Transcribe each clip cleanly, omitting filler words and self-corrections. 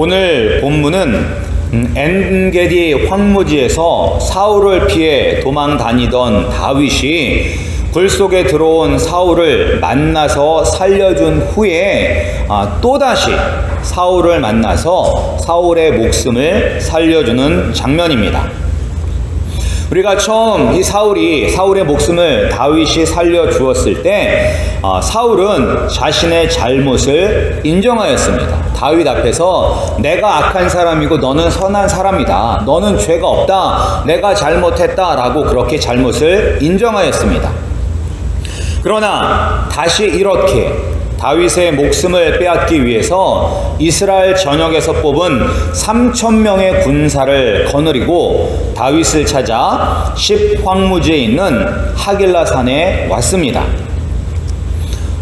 오늘 본문은 엔게디 황무지에서 사울을 피해 도망 다니던 다윗이 굴 속에 들어온 사울을 만나서 살려준 후에 또다시 사울을 만나서 사울의 목숨을 살려주는 장면입니다. 우리가 처음 이 사울의 목숨을 다윗이 살려주었을 때 사울은 자신의 잘못을 인정하였습니다. 다윗 앞에서 내가 악한 사람이고 너는 선한 사람이다. 너는 죄가 없다. 내가 잘못했다라고 그렇게 잘못을 인정하였습니다. 그러나 다시 이렇게 다윗의 목숨을 빼앗기 위해서 이스라엘 전역에서 뽑은 3,000명의 군사를 거느리고 다윗을 찾아 십황무지에 있는 하길라 산에 왔습니다.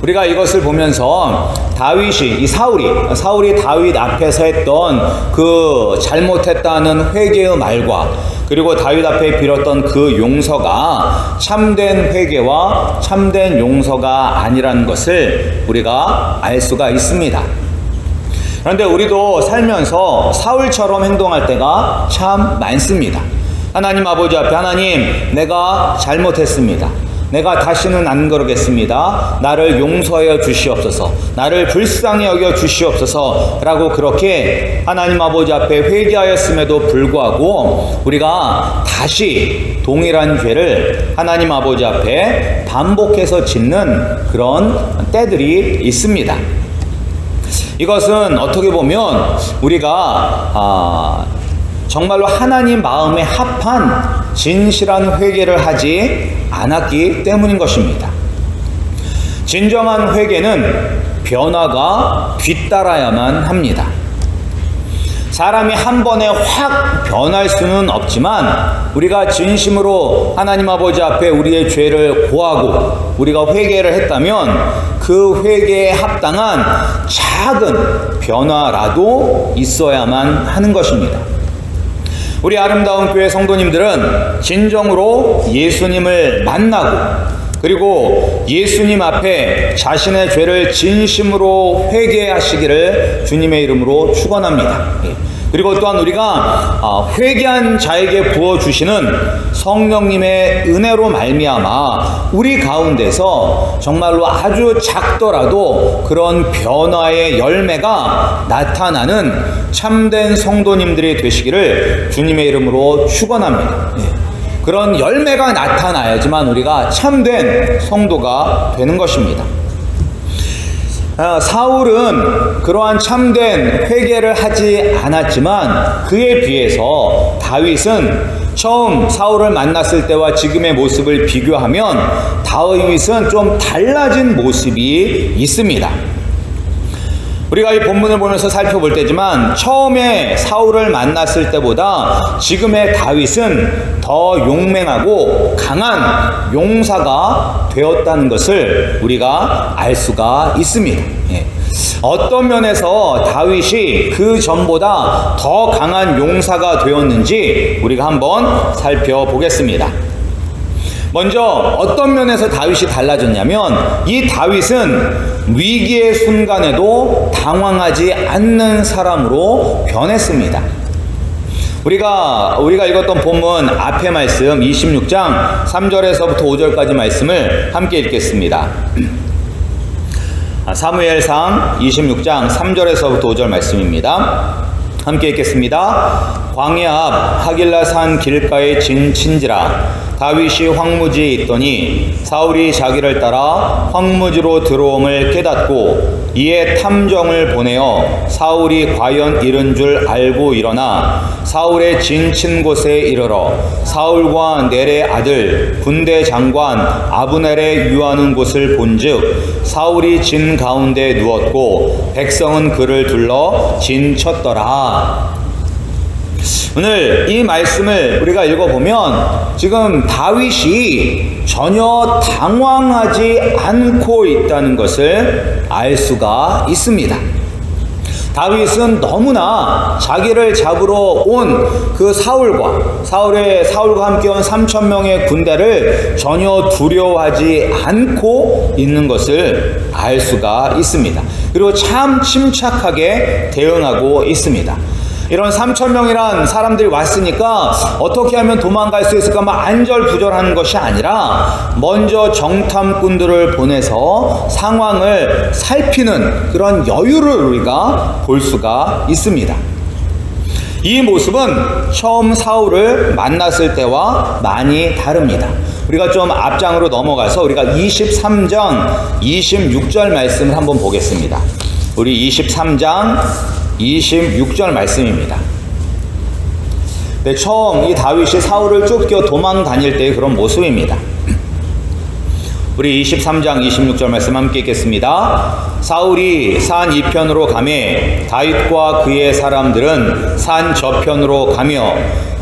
우리가 이것을 보면서 다윗이 사울이 다윗 앞에서 했던 그 잘못했다는 회개의 말과 그리고 다윗 앞에 빌었던 그 용서가 참된 회개와 참된 용서가 아니라는 것을 우리가 알 수가 있습니다. 그런데 우리도 살면서 사울처럼 행동할 때가 참 많습니다. 하나님 아버지 앞에 하나님 내가 잘못했습니다. 내가 다시는 안 그러겠습니다. 나를 용서하여 주시옵소서. 나를 불쌍히 여겨 주시옵소서. 라고 그렇게 하나님 아버지 앞에 회개하였음에도 불구하고 우리가 다시 동일한 죄를 하나님 아버지 앞에 반복해서 짓는 그런 때들이 있습니다. 이것은 어떻게 보면 우리가 정말로 하나님 마음에 합한 진실한 회개를 하지 않았기 때문인 것입니다. 진정한 회개는 변화가 뒤따라야만 합니다. 사람이 한 번에 확 변할 수는 없지만 우리가 진심으로 하나님 아버지 앞에 우리의 죄를 고하고 우리가 회개를 했다면 그 회개에 합당한 작은 변화라도 있어야만 하는 것입니다. 우리 아름다운 교회 성도님들은 진정으로 예수님을 만나고 그리고 예수님 앞에 자신의 죄를 진심으로 회개하시기를 주님의 이름으로 축원합니다. 그리고 또한 우리가 회개한 자에게 부어주시는 성령님의 은혜로 말미암아 우리 가운데서 정말로 아주 작더라도 그런 변화의 열매가 나타나는 참된 성도님들이 되시기를 주님의 이름으로 축원합니다. 그런 열매가 나타나야지만 우리가 참된 성도가 되는 것입니다. 사울은 그러한 참된 회개를 하지 않았지만 그에 비해서 다윗은 처음 사울을 만났을 때와 지금의 모습을 비교하면 다윗은 좀 달라진 모습이 있습니다. 우리가 이 본문을 보면서 살펴볼 때지만 처음에 사울을 만났을 때보다 지금의 다윗은 더 용맹하고 강한 용사가 되었다는 것을 우리가 알 수가 있습니다. 어떤 면에서 다윗이 그 전보다 더 강한 용사가 되었는지 우리가 한번 살펴보겠습니다. 먼저 어떤 면에서 다윗이 달라졌냐면 이 다윗은 위기의 순간에도 당황하지 않는 사람으로 변했습니다. 우리가 읽었던 본문 앞의 말씀 26장 3절에서부터 5절까지 말씀을 함께 읽겠습니다. 사무엘상 26장 3절에서부터 5절 말씀입니다. 함께 읽겠습니다. 광야 앞 하길라 산 길가에 진친지라 다윗이 황무지에 있더니 사울이 자기를 따라 황무지로 들어옴을 깨닫고 이에 탐정을 보내어 사울이 과연 이른 줄 알고 일어나 사울의 진친 곳에 이르러 사울과 넬의 아들 군대 장관 아브넬의 유하는 곳을 본즉 사울이 진 가운데 누웠고 백성은 그를 둘러 진쳤더라. 오늘 이 말씀을 우리가 읽어보면 지금 다윗이 전혀 당황하지 않고 있다는 것을 알 수가 있습니다. 다윗은 너무나 자기를 잡으러 온 그 사울과 함께 온 3,000명의 군대를 전혀 두려워하지 않고 있는 것을 알 수가 있습니다. 그리고 참 침착하게 대응하고 있습니다. 이런 3,000명이란 사람들이 왔으니까 어떻게 하면 도망갈 수 있을까 안절부절하는 것이 아니라 먼저 정탐꾼들을 보내서 상황을 살피는 그런 여유를 우리가 볼 수가 있습니다. 이 모습은 처음 사울을 만났을 때와 많이 다릅니다. 우리가 좀 앞장으로 넘어가서 우리가 23장 26절 말씀을 한번 보겠습니다. 우리 23장 26절 말씀입니다. 네, 처음 이 다윗이 사울을 쫓겨 도망 다닐 때의 그런 모습입니다. 우리 23장 26절 말씀 함께 읽겠습니다. 사울이 산 이편으로 가매 다윗과 그의 사람들은 산 저편으로 가며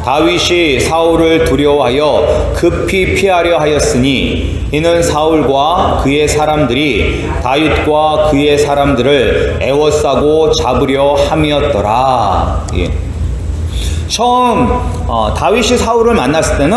다윗이 사울을 두려워하여 급히 피하려 하였으니 이는 사울과 그의 사람들이 다윗과 그의 사람들을 애워싸고 잡으려 함이었더라. 예. 처음 다윗이 사울을 만났을 때는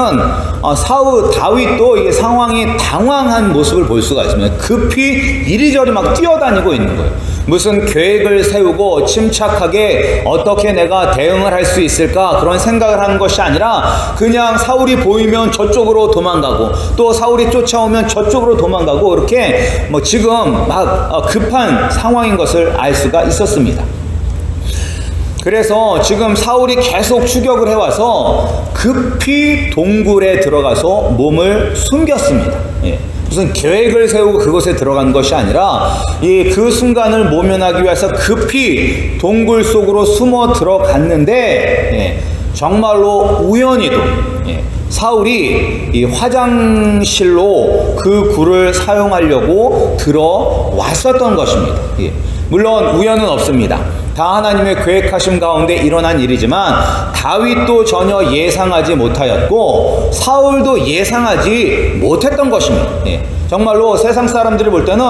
다윗도 이게 상황이 당황한 모습을 볼 수가 있습니다. 급히 이리저리 막 뛰어다니고 있는 거예요. 무슨 계획을 세우고 침착하게 어떻게 내가 대응을 할 수 있을까 그런 생각을 하는 것이 아니라 그냥 사울이 보이면 저쪽으로 도망가고 또 사울이 쫓아오면 저쪽으로 도망가고 이렇게 지금 막 급한 상황인 것을 알 수가 있었습니다. 그래서 지금 사울이 계속 추격을 해와서 급히 동굴에 들어가서 몸을 숨겼습니다. 예. 무슨 계획을 세우고 그곳에 들어간 것이 아니라 그 순간을 모면하기 위해서 급히 동굴 속으로 숨어 들어갔는데 정말로 우연히도 사울이 이 화장실로 그 굴을 사용하려고 들어왔었던 것입니다. 물론 우연은 없습니다. 다 하나님의 계획하심 가운데 일어난 일이지만 다윗도 전혀 예상하지 못하였고 사울도 예상하지 못했던 것입니다. 정말로 세상 사람들이 볼 때는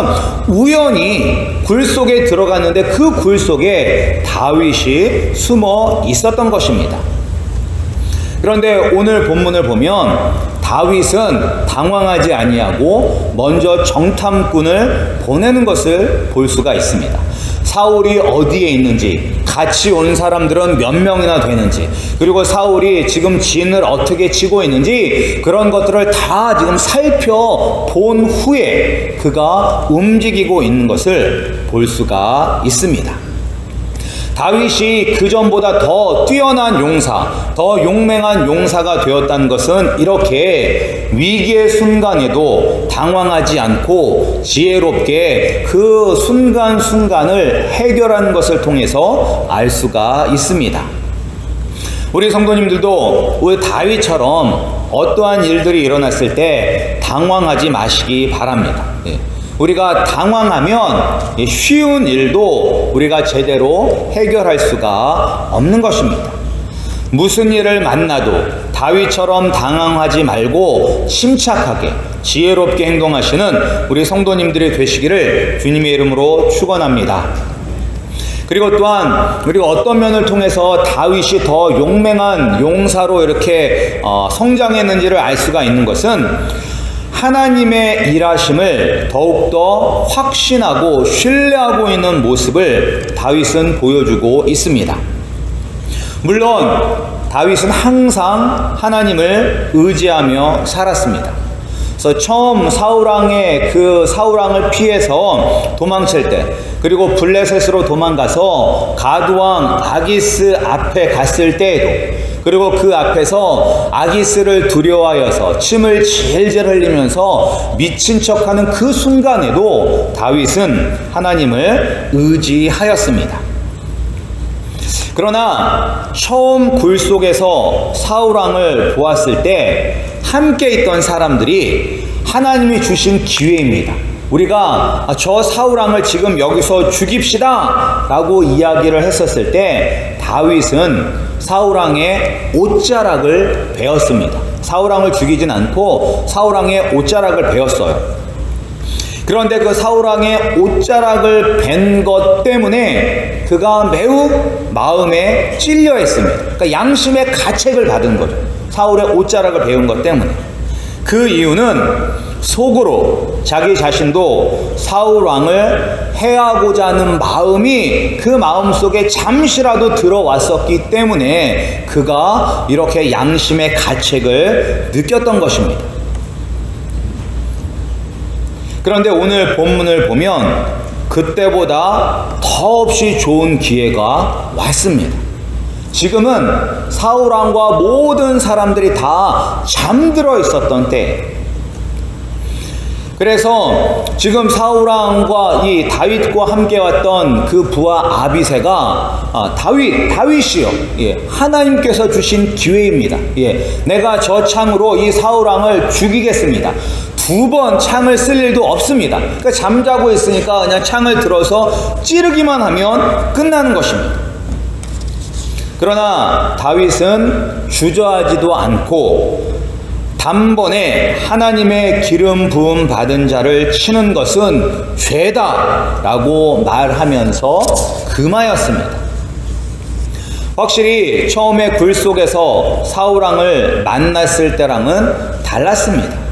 우연히 굴 속에 들어갔는데 그 굴 속에 다윗이 숨어 있었던 것입니다. 그런데 오늘 본문을 보면 다윗은 당황하지 아니하고 먼저 정탐꾼을 보내는 것을 볼 수가 있습니다. 사울이 어디에 있는지, 같이 온 사람들은 몇 명이나 되는지, 그리고 사울이 지금 진을 어떻게 치고 있는지 그런 것들을 다 지금 살펴본 후에 그가 움직이고 있는 것을 볼 수가 있습니다. 다윗이 그전보다 더 뛰어난 용사, 더 용맹한 용사가 되었다는 것은 이렇게 위기의 순간에도 당황하지 않고 지혜롭게 그 순간순간을 해결하는 것을 통해서 알 수가 있습니다. 우리 성도님들도 우리 다윗처럼 어떠한 일들이 일어났을 때 당황하지 마시기 바랍니다. 우리가 당황하면 쉬운 일도 우리가 제대로 해결할 수가 없는 것입니다. 무슨 일을 만나도 다윗처럼 당황하지 말고 침착하게 지혜롭게 행동하시는 우리 성도님들이 되시기를 주님의 이름으로 축원합니다. 그리고 또한 우리가 어떤 면을 통해서 다윗이 더 용맹한 용사로 이렇게 성장했는지를 알 수가 있는 것은 하나님의 일하심을 더욱더 확신하고 신뢰하고 있는 모습을 다윗은 보여주고 있습니다. 물론 다윗은 항상 하나님을 의지하며 살았습니다. 그래서 처음 사울왕을 피해서 도망칠 때, 그리고 블레셋으로 도망가서 가드왕 아기스 앞에 갔을 때에도, 그리고 그 앞에서 아기스를 두려워하여서 침을 질질 흘리면서 미친 척하는 그 순간에도 다윗은 하나님을 의지하였습니다. 그러나 처음 굴 속에서 사울왕을 보았을 때 함께 있던 사람들이 하나님이 주신 기회입니다. 우리가 저 사울왕을 지금 여기서 죽입시다 라고 이야기를 했었을 때 다윗은 사울왕의 옷자락을 베었습니다. 사울왕을 죽이진 않고 사울왕의 옷자락을 베었어요. 그런데 그 사울왕의 옷자락을 벤 것 때문에 그가 매우 마음에 찔려 했습니다. 그러니까 양심의 가책을 받은 거죠. 사울의 옷자락을 베은 것 때문에. 그 이유는 속으로 자기 자신도 사울왕을 해하고자 하는 마음이 그 마음속에 잠시라도 들어왔었기 때문에 그가 이렇게 양심의 가책을 느꼈던 것입니다. 그런데 오늘 본문을 보면 그때보다 더없이 좋은 기회가 왔습니다. 지금은 사울왕과 모든 사람들이 다 잠들어 있었던 때, 그래서 지금 사울왕과 이 다윗과 함께 왔던 그 부하 아비새가 다윗이요, 하나님께서 주신 기회입니다. 내가 저 창으로 이 사울왕을 죽이겠습니다. 두 번 창을 쓸 일도 없습니다. 그러니까 잠자고 있으니까 그냥 창을 들어서 찌르기만 하면 끝나는 것입니다. 그러나 다윗은 주저하지도 않고 단번에 하나님의 기름 부음 받은 자를 치는 것은 죄다라고 말하면서 금하였습니다. 확실히 처음에 굴 속에서 사울왕을 만났을 때랑은 달랐습니다.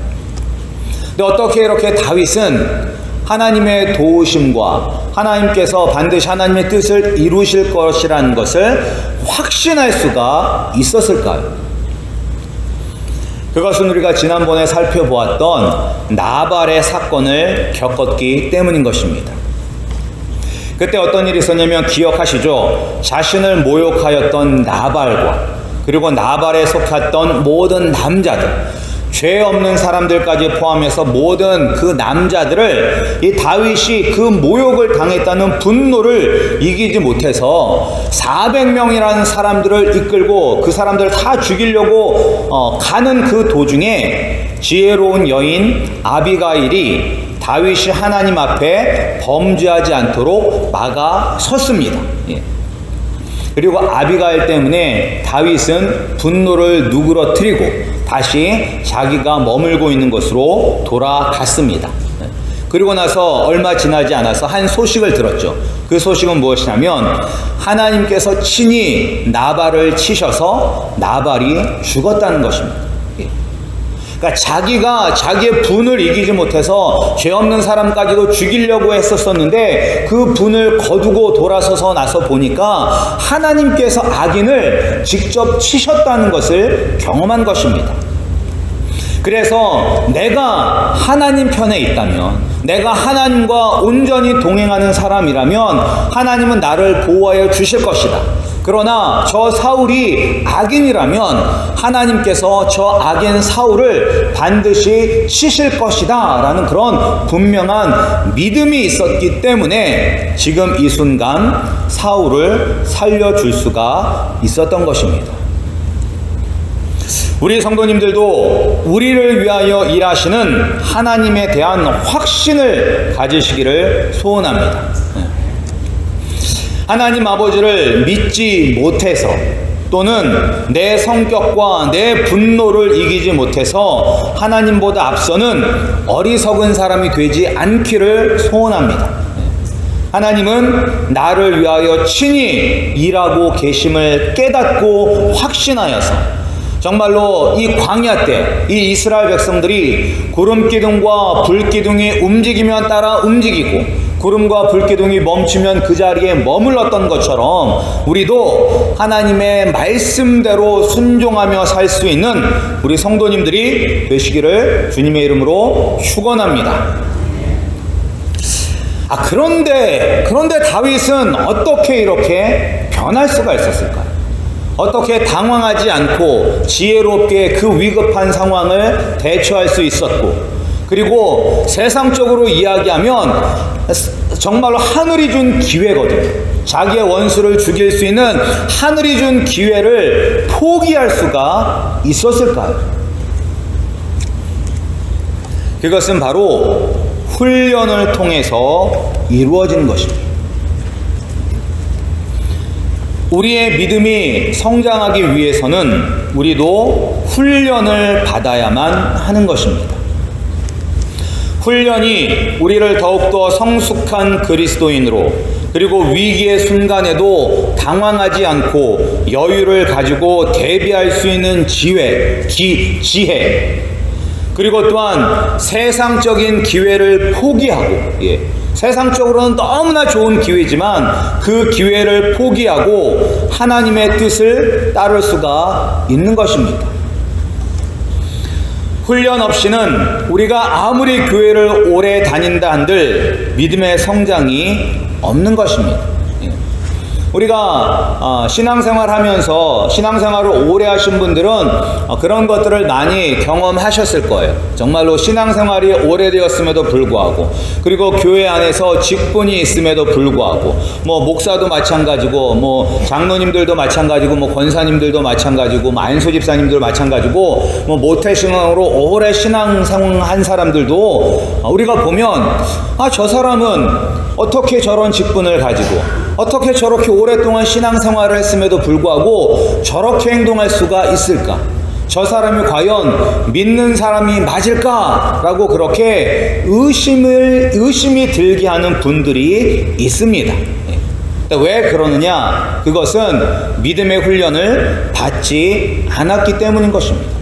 근데 어떻게 이렇게 다윗은 하나님의 도우심과 하나님께서 반드시 하나님의 뜻을 이루실 것이라는 것을 확신할 수가 있었을까요? 그것은 우리가 지난번에 살펴보았던 나발의 사건을 겪었기 때문인 것입니다. 그때 어떤 일이 있었냐면 기억하시죠? 자신을 모욕하였던 나발과 그리고 나발에 속했던 모든 남자들, 죄 없는 사람들까지 포함해서 모든 그 남자들을 이 다윗이 그 모욕을 당했다는 분노를 이기지 못해서 400명이라는 사람들을 이끌고 그 사람들을 다 죽이려고 가는 그 도중에 지혜로운 여인 아비가일이 다윗이 하나님 앞에 범죄하지 않도록 막아 섰습니다. 그리고 아비가일 때문에 다윗은 분노를 누그러뜨리고 다시 자기가 머물고 있는 곳으로 돌아갔습니다. 그리고 나서 얼마 지나지 않아서 한 소식을 들었죠. 그 소식은 무엇이냐면 하나님께서 친히 나발을 치셔서 나발이 죽었다는 것입니다. 그러니까 자기가 자기의 분을 이기지 못해서 죄 없는 사람까지도 죽이려고 했었었는데 그 분을 거두고 돌아서서 나서 보니까 하나님께서 악인을 직접 치셨다는 것을 경험한 것입니다. 그래서 내가 하나님 편에 있다면, 내가 하나님과 온전히 동행하는 사람이라면 하나님은 나를 보호하여 주실 것이다. 그러나 저 사울이 악인이라면 하나님께서 저 악인 사울을 반드시 치실 것이다 라는 그런 분명한 믿음이 있었기 때문에 지금 이 순간 사울을 살려줄 수가 있었던 것입니다. 우리 성도님들도 우리를 위하여 일하시는 하나님에 대한 확신을 가지시기를 소원합니다. 하나님 아버지를 믿지 못해서 또는 내 성격과 내 분노를 이기지 못해서 하나님보다 앞서는 어리석은 사람이 되지 않기를 소원합니다. 하나님은 나를 위하여 친히 일하고 계심을 깨닫고 확신하여서 정말로 이 광야 때 이 이스라엘 백성들이 구름 기둥과 불 기둥이 움직이면 따라 움직이고 구름과 불기둥이 멈추면 그 자리에 머물렀던 것처럼 우리도 하나님의 말씀대로 순종하며 살 수 있는 우리 성도님들이 되시기를 주님의 이름으로 축원합니다. 그런데 다윗은 어떻게 이렇게 변할 수가 있었을까요? 어떻게 당황하지 않고 지혜롭게 그 위급한 상황을 대처할 수 있었고, 그리고 세상적으로 이야기하면 정말로 하늘이 준 기회거든요. 자기의 원수를 죽일 수 있는 하늘이 준 기회를 포기할 수가 있었을까요? 그것은 바로 훈련을 통해서 이루어진 것입니다. 우리의 믿음이 성장하기 위해서는 우리도 훈련을 받아야만 하는 것입니다. 훈련이 우리를 더욱더 성숙한 그리스도인으로, 그리고 위기의 순간에도 당황하지 않고 여유를 가지고 대비할 수 있는 지혜, 그리고 또한 세상적인 기회를 포기하고, 세상적으로는 너무나 좋은 기회지만 그 기회를 포기하고 하나님의 뜻을 따를 수가 있는 것입니다. 훈련 없이는 우리가 아무리 교회를 오래 다닌다 한들 믿음의 성장이 없는 것입니다. 우리가 신앙생활 하면서 신앙생활을 오래 하신 분들은 그런 것들을 많이 경험하셨을 거예요. 정말로 신앙생활이 오래되었음에도 불구하고, 그리고 교회 안에서 직분이 있음에도 불구하고, 목사도 마찬가지고, 장로님들도 마찬가지고, 권사님들도 마찬가지고, 안수 집사님들 마찬가지고, 모태신앙으로 오래 신앙생활한 사람들도 우리가 보면 저 사람은 어떻게 저런 직분을 가지고, 어떻게 저렇게 오랫동안 신앙생활을 했음에도 불구하고 저렇게 행동할 수가 있을까? 저 사람이 과연 믿는 사람이 맞을까? 라고 그렇게 의심이 들게 하는 분들이 있습니다. 왜 그러느냐? 그것은 믿음의 훈련을 받지 않았기 때문인 것입니다.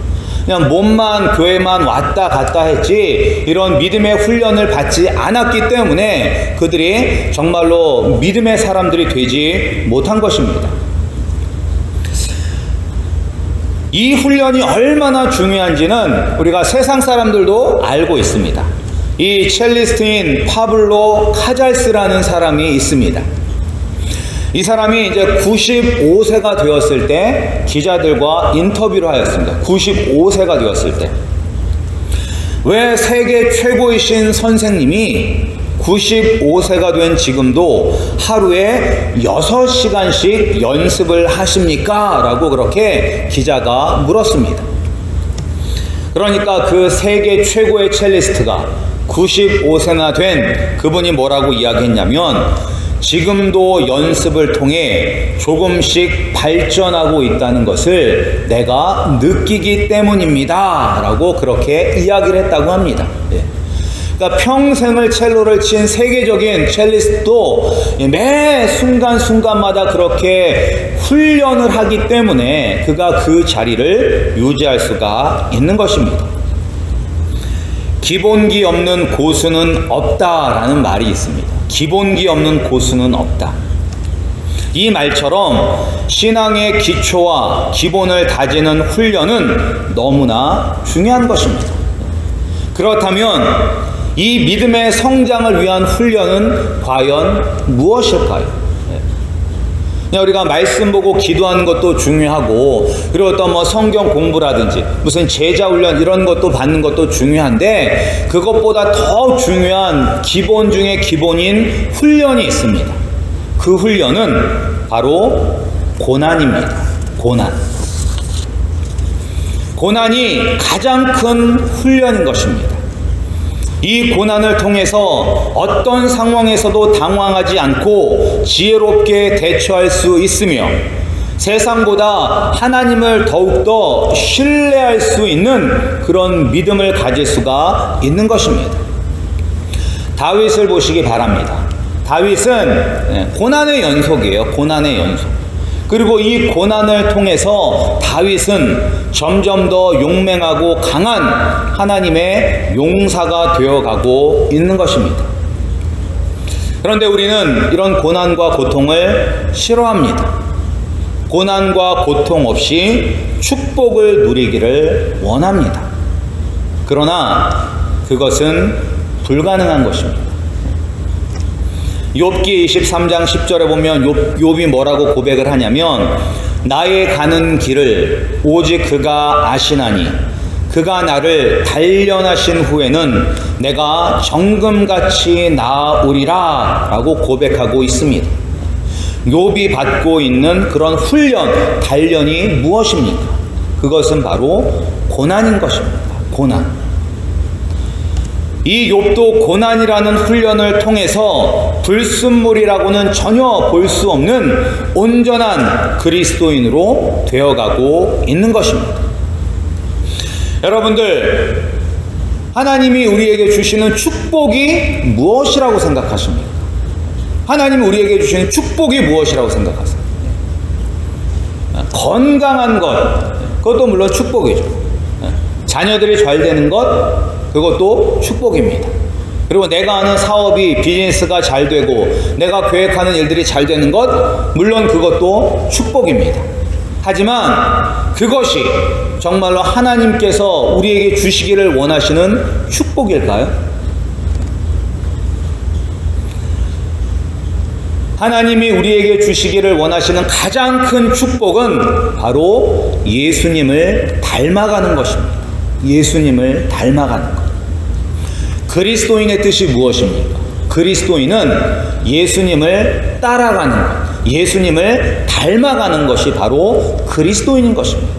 그냥 몸만 교회만 왔다 갔다 했지 이런 믿음의 훈련을 받지 않았기 때문에 그들이 정말로 믿음의 사람들이 되지 못한 것입니다. 이 훈련이 얼마나 중요한지는 우리가 세상 사람들도 알고 있습니다. 이 첼리스트인 파블로 카잘스라는 사람이 있습니다. 이 사람이 이제 95세가 되었을 때 기자들과 인터뷰를 하였습니다. 95세가 되었을 때. 왜 세계 최고이신 선생님이 95세가 된 지금도 하루에 6시간씩 연습을 하십니까? 라고 그렇게 기자가 물었습니다. 그러니까 그 세계 최고의 첼리스트가 95세나 된 그분이 뭐라고 이야기했냐면, 지금도 연습을 통해 조금씩 발전하고 있다는 것을 내가 느끼기 때문입니다. 라고 그렇게 이야기를 했다고 합니다. 그러니까 평생을 첼로를 친 세계적인 첼리스트도 매 순간순간마다 그렇게 훈련을 하기 때문에 그가 그 자리를 유지할 수가 있는 것입니다. 기본기 없는 고수는 없다라는 말이 있습니다. 기본기 없는 고수는 없다. 이 말처럼 신앙의 기초와 기본을 다지는 훈련은 너무나 중요한 것입니다. 그렇다면 이 믿음의 성장을 위한 훈련은 과연 무엇일까요? 그냥 우리가 말씀 보고 기도하는 것도 중요하고, 그리고 또 성경 공부라든지 무슨 제자 훈련 이런 것도 받는 것도 중요한데, 그것보다 더 중요한 기본 중에 기본인 훈련이 있습니다. 그 훈련은 바로 고난입니다. 고난이 가장 큰 훈련인 것입니다. 이 고난을 통해서 어떤 상황에서도 당황하지 않고 지혜롭게 대처할 수 있으며, 세상보다 하나님을 더욱더 신뢰할 수 있는 그런 믿음을 가질 수가 있는 것입니다. 다윗을 보시기 바랍니다. 다윗은 고난의 연속이에요. 고난의 연속. 그리고 이 고난을 통해서 다윗은 점점 더 용맹하고 강한 하나님의 용사가 되어가고 있는 것입니다. 그런데 우리는 이런 고난과 고통을 싫어합니다. 고난과 고통 없이 축복을 누리기를 원합니다. 그러나 그것은 불가능한 것입니다. 욥기 23장 10절에 보면 욥이 뭐라고 고백을 하냐면, 나의 가는 길을 오직 그가 아시나니 그가 나를 단련하신 후에는 내가 정금같이 나아오리라 라고 고백하고 있습니다. 욥이 받고 있는 그런 훈련, 단련이 무엇입니까? 그것은 바로 고난인 것입니다. 고난. 이 욥도 고난이라는 훈련을 통해서 불순물이라고는 전혀 볼 수 없는 온전한 그리스도인으로 되어가고 있는 것입니다. 여러분들, 하나님이 우리에게 주시는 축복이 무엇이라고 생각하십니까? 하나님이 우리에게 주시는 축복이 무엇이라고 생각하세요? 건강한 것, 그것도 물론 축복이죠. 자녀들이 잘 되는 것, 그것도 축복입니다. 그리고 내가 하는 사업이, 비즈니스가 잘 되고 내가 계획하는 일들이 잘 되는 것, 물론 그것도 축복입니다. 하지만 그것이 정말로 하나님께서 우리에게 주시기를 원하시는 축복일까요? 하나님이 우리에게 주시기를 원하시는 가장 큰 축복은 바로 예수님을 닮아가는 것입니다. 예수님을 닮아가는 것. 그리스도인의 뜻이 무엇입니까? 그리스도인은 예수님을 따라가는 것, 예수님을 닮아가는 것이 바로 그리스도인인 것입니다.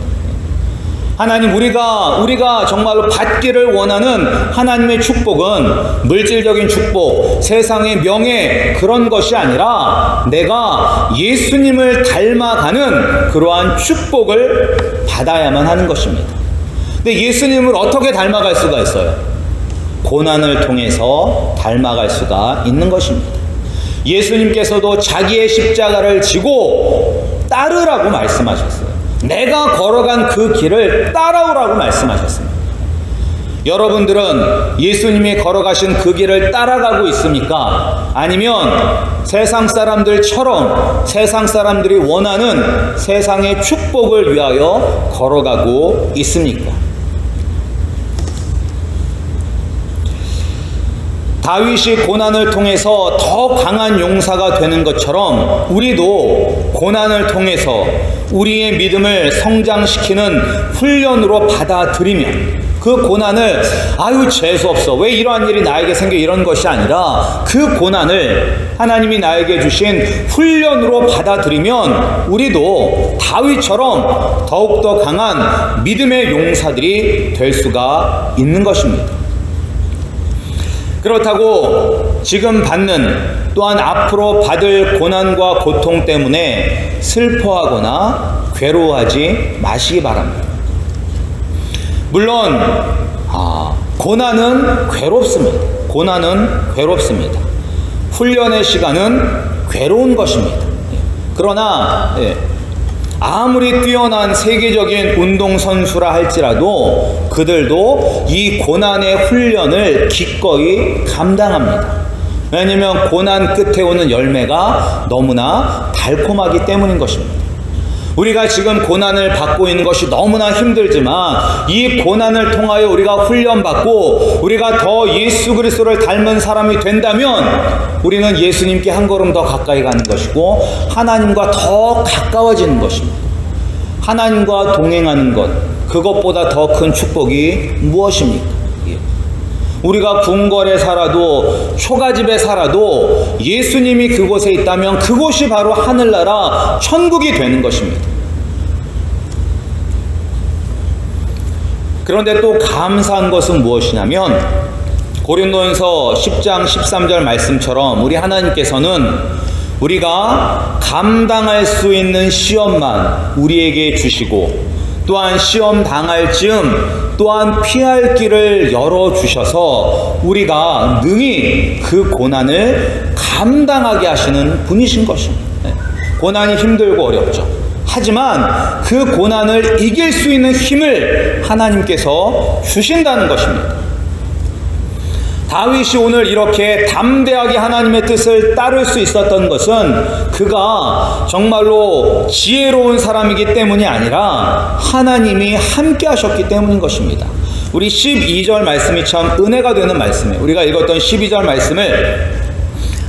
하나님, 우리가 정말로 받기를 원하는 하나님의 축복은 물질적인 축복, 세상의 명예, 그런 것이 아니라 내가 예수님을 닮아가는 그러한 축복을 받아야만 하는 것입니다. 근데 예수님을 어떻게 닮아갈 수가 있어요? 고난을 통해서 닮아갈 수가 있는 것입니다. 예수님께서도 자기의 십자가를 지고 따르라고 말씀하셨어요. 내가 걸어간 그 길을 따라오라고 말씀하셨습니다. 여러분들은 예수님이 걸어가신 그 길을 따라가고 있습니까? 아니면 세상 사람들처럼 세상 사람들이 원하는 세상의 축복을 위하여 걸어가고 있습니까? 다윗이 고난을 통해서 더 강한 용사가 되는 것처럼 우리도 고난을 통해서 우리의 믿음을 성장시키는 훈련으로 받아들이면 그 고난을 재수없어, 왜 이러한 일이 나에게 생겨, 이런 것이 아니라 그 고난을 하나님이 나에게 주신 훈련으로 받아들이면 우리도 다윗처럼 더욱더 강한 믿음의 용사들이 될 수가 있는 것입니다. 그렇다고 지금 받는, 또한 앞으로 받을 고난과 고통 때문에 슬퍼하거나 괴로워하지 마시기 바랍니다. 물론 고난은 괴롭습니다. 고난은 괴롭습니다. 훈련의 시간은 괴로운 것입니다. 그러나 아무리 뛰어난 세계적인 운동선수라 할지라도 그들도 이 고난의 훈련을 기꺼이 감당합니다. 왜냐하면 고난 끝에 오는 열매가 너무나 달콤하기 때문인 것입니다. 우리가 지금 고난을 받고 있는 것이 너무나 힘들지만 이 고난을 통하여 우리가 훈련받고 우리가 더 예수 그리스도를 닮은 사람이 된다면 우리는 예수님께 한 걸음 더 가까이 가는 것이고 하나님과 더 가까워지는 것입니다. 하나님과 동행하는 것, 그것보다 더 큰 축복이 무엇입니까? 우리가 궁궐에 살아도 초가집에 살아도 예수님이 그곳에 있다면 그곳이 바로 하늘나라 천국이 되는 것입니다. 그런데 또 감사한 것은 무엇이냐면 고린도전서 10장 13절 말씀처럼 우리 하나님께서는 우리가 감당할 수 있는 시험만 우리에게 주시고 또한 시험 당할 즈음 또한 피할 길을 열어주셔서 우리가 능히 그 고난을 감당하게 하시는 분이신 것입니다. 고난이 힘들고 어렵죠. 하지만 그 고난을 이길 수 있는 힘을 하나님께서 주신다는 것입니다. 다윗이 오늘 이렇게 담대하게 하나님의 뜻을 따를 수 있었던 것은 그가 정말로 지혜로운 사람이기 때문이 아니라 하나님이 함께 하셨기 때문인 것입니다. 우리 12절 말씀이 참 은혜가 되는 말씀이에요. 우리가 읽었던 12절 말씀을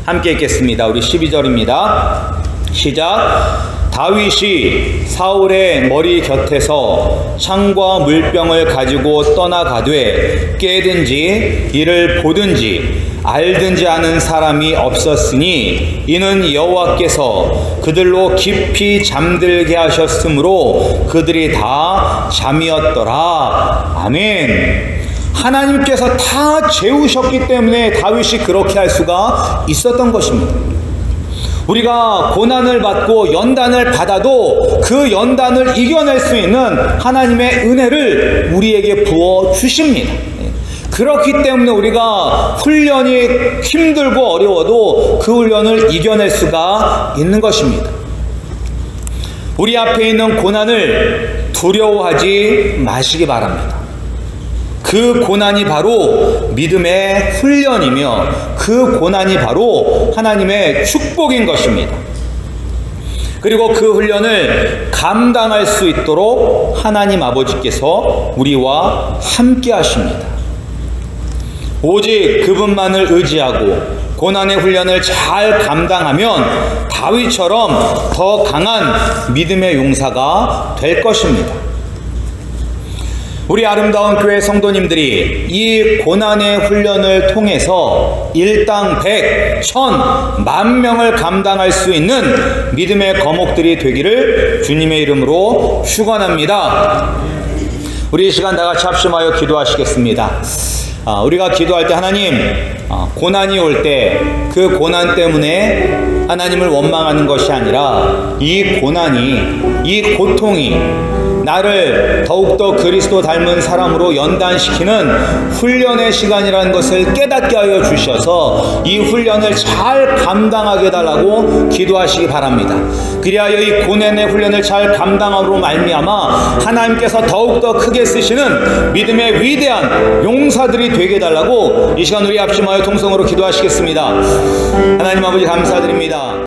함께 읽겠습니다. 우리 12절입니다. 시작. 다윗이 사울의 머리 곁에서 창과 물병을 가지고 떠나가되 깨든지 이를 보든지 알든지 하는 사람이 없었으니 이는 여호와께서 그들로 깊이 잠들게 하셨으므로 그들이 다 잠이었더라. 아멘. 하나님께서 다 재우셨기 때문에 다윗이 그렇게 할 수가 있었던 것입니다. 우리가 고난을 받고 연단을 받아도 그 연단을 이겨낼 수 있는 하나님의 은혜를 우리에게 부어 주십니다. 그렇기 때문에 우리가 훈련이 힘들고 어려워도 그 훈련을 이겨낼 수가 있는 것입니다. 우리 앞에 있는 고난을 두려워하지 마시기 바랍니다. 그 고난이 바로 믿음의 훈련이며 그 고난이 바로 하나님의 축복인 것입니다. 그리고 그 훈련을 감당할 수 있도록 하나님 아버지께서 우리와 함께 하십니다. 오직 그분만을 의지하고 고난의 훈련을 잘 감당하면 다윗처럼 더 강한 믿음의 용사가 될 것입니다. 우리 아름다운 교회 성도님들이 이 고난의 훈련을 통해서 일당 100, 1000, 10,000명을 감당할 수 있는 믿음의 거목들이 되기를 주님의 이름으로 축원합니다. 우리 이 시간 다 같이 합심하여 기도하시겠습니다. 우리가 기도할 때 하나님, 고난이 올 때 그 고난 때문에 하나님을 원망하는 것이 아니라 이 고난이, 이 고통이 나를 더욱더 그리스도 닮은 사람으로 연단시키는 훈련의 시간이라는 것을 깨닫게 하여 주셔서 이 훈련을 잘 감당하게 해달라고 기도하시기 바랍니다. 그리하여 이 고난의 훈련을 잘 감당함으로 말미암아 하나님께서 더욱더 크게 쓰시는 믿음의 위대한 용사들이 되게 해달라고 이 시간 우리 합심하여 통성으로 기도하시겠습니다. 하나님 아버지 감사드립니다.